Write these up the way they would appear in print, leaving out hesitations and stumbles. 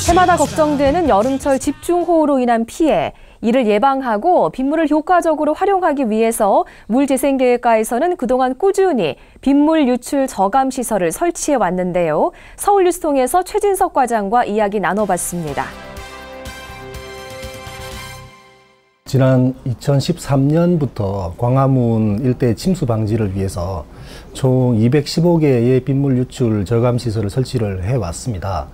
해마다 걱정되는 여름철 집중호우로 인한 피해. 이를 예방하고 빗물을 효과적으로 활용하기 위해서 물재생계획과에서는 그동안 꾸준히 빗물 유출 저감 시설을 설치해 왔는데요. 서울뉴스통에서 최진석 과장과 이야기 나눠봤습니다. 지난 2013년부터 광화문 일대 침수 방지를 위해서 총 215개의 빗물 유출 저감 시설을 설치를 해왔습니다.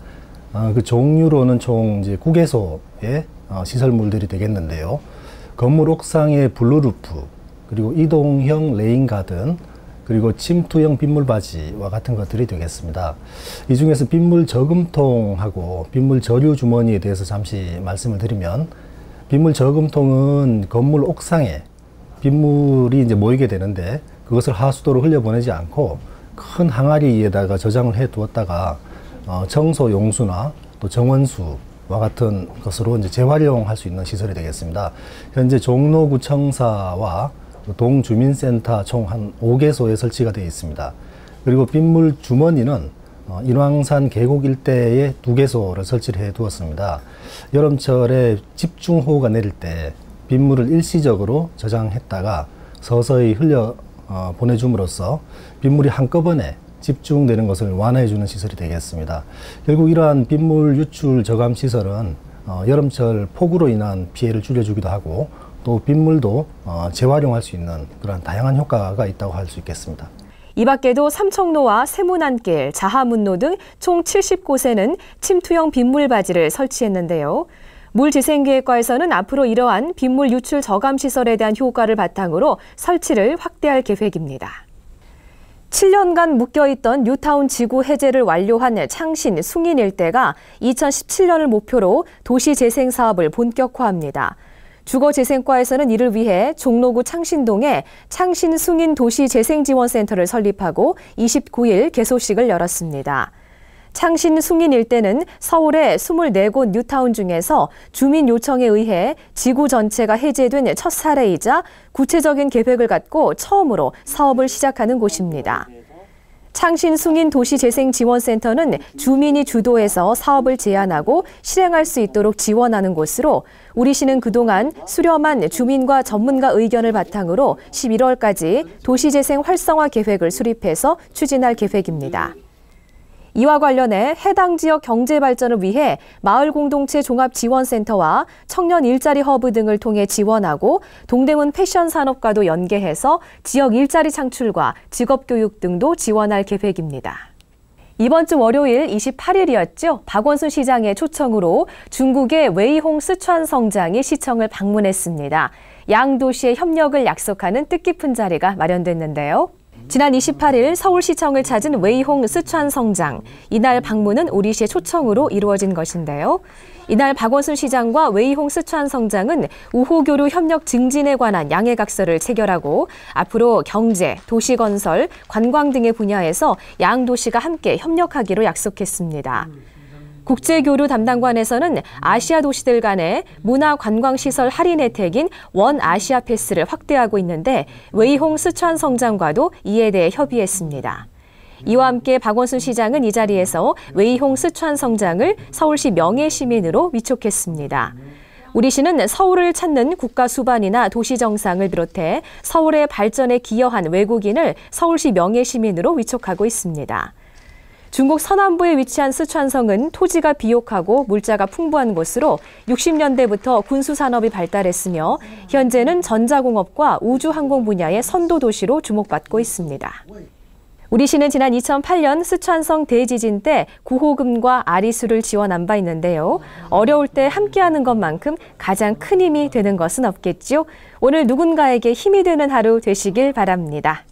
그 종류로는 총 이제 9개소의 시설물들이 되겠는데요. 건물 옥상의 블루루프, 그리고 이동형 레인가든, 그리고 침투형 빗물바지와 같은 것들이 되겠습니다. 이 중에서 빗물 저금통하고 빗물 저류 주머니에 대해서 잠시 말씀을 드리면, 빗물 저금통은 건물 옥상에 빗물이 이제 모이게 되는데 그것을 하수도로 흘려보내지 않고 큰 항아리에다가 저장을 해 두었다가 청소 용수나 또 정원수와 같은 것으로 이제 재활용할 수 있는 시설이 되겠습니다. 현재 종로구청사와 동주민센터 총 한 5개소에 설치가 되어 있습니다. 그리고 빗물 주머니는 인왕산 계곡 일대에 2개소를 설치를 해 두었습니다. 여름철에 집중호우가 내릴 때 빗물을 일시적으로 저장했다가 서서히 흘려 보내줌으로써 빗물이 한꺼번에 집중되는 것을 완화해주는 시설이 되겠습니다. 결국 이러한 빗물 유출 저감 시설은 여름철 폭우로 인한 피해를 줄여주기도 하고 또 빗물도 재활용할 수 있는 그런 다양한 효과가 있다고 할 수 있겠습니다. 이 밖에도 삼청로와 세문안길, 자하문로 등 총 70곳에는 침투형 빗물바지를 설치했는데요. 물재생계획과에서는 앞으로 이러한 빗물 유출 저감 시설에 대한 효과를 바탕으로 설치를 확대할 계획입니다. 7년간 묶여있던 뉴타운 지구 해제를 완료한 창신, 숭인 일대가 2017년을 목표로 도시재생 사업을 본격화합니다. 주거재생과에서는 이를 위해 종로구 창신동에 창신 숭인 도시재생지원센터를 설립하고 29일 개소식을 열었습니다. 창신 숭인 일대는 서울의 24곳 뉴타운 중에서 주민 요청에 의해 지구 전체가 해제된 첫 사례이자 구체적인 계획을 갖고 처음으로 사업을 시작하는 곳입니다. 창신 숭인 도시재생지원센터는 주민이 주도해서 사업을 제안하고 실행할 수 있도록 지원하는 곳으로 우리시는 그동안 수렴한 주민과 전문가 의견을 바탕으로 11월까지 도시재생 활성화 계획을 수립해서 추진할 계획입니다. 이와 관련해 해당 지역 경제 발전을 위해 마을공동체 종합지원센터와 청년 일자리 허브 등을 통해 지원하고 동대문 패션 산업과도 연계해서 지역 일자리 창출과 직업교육 등도 지원할 계획입니다. 이번 주 월요일 28일이었죠. 박원순 시장의 초청으로 중국의 웨이홍 스촨 성장이 시청을 방문했습니다. 양 도시의 협력을 약속하는 뜻깊은 자리가 마련됐는데요. 지난 28일 서울시청을 찾은 웨이홍 스촨 성장. 이날 방문은 우리시의 초청으로 이루어진 것인데요. 이날 박원순 시장과 웨이홍 스촨 성장은 우호교류 협력 증진에 관한 양해각서를 체결하고 앞으로 경제, 도시건설, 관광 등의 분야에서 양 도시가 함께 협력하기로 약속했습니다. 국제교류 담당관에서는 아시아 도시들 간의 문화관광시설 할인 혜택인 원 아시아 패스를 확대하고 있는데 웨이홍 스촨 성장과도 이에 대해 협의했습니다. 이와 함께 박원순 시장은 이 자리에서 웨이홍 스촨 성장을 서울시 명예시민으로 위촉했습니다. 우리시는 서울을 찾는 국가 수반이나 도시 정상을 비롯해 서울의 발전에 기여한 외국인을 서울시 명예시민으로 위촉하고 있습니다. 중국 서남부에 위치한 스촨성은 토지가 비옥하고 물자가 풍부한 곳으로 60년대부터 군수산업이 발달했으며 현재는 전자공업과 우주항공 분야의 선도 도시로 주목받고 있습니다. 우리시는 지난 2008년 스촨성 대지진 때 구호금과 아리수를 지원한 바 있는데요. 어려울 때 함께하는 것만큼 가장 큰 힘이 되는 것은 없겠죠. 오늘 누군가에게 힘이 되는 하루 되시길 바랍니다.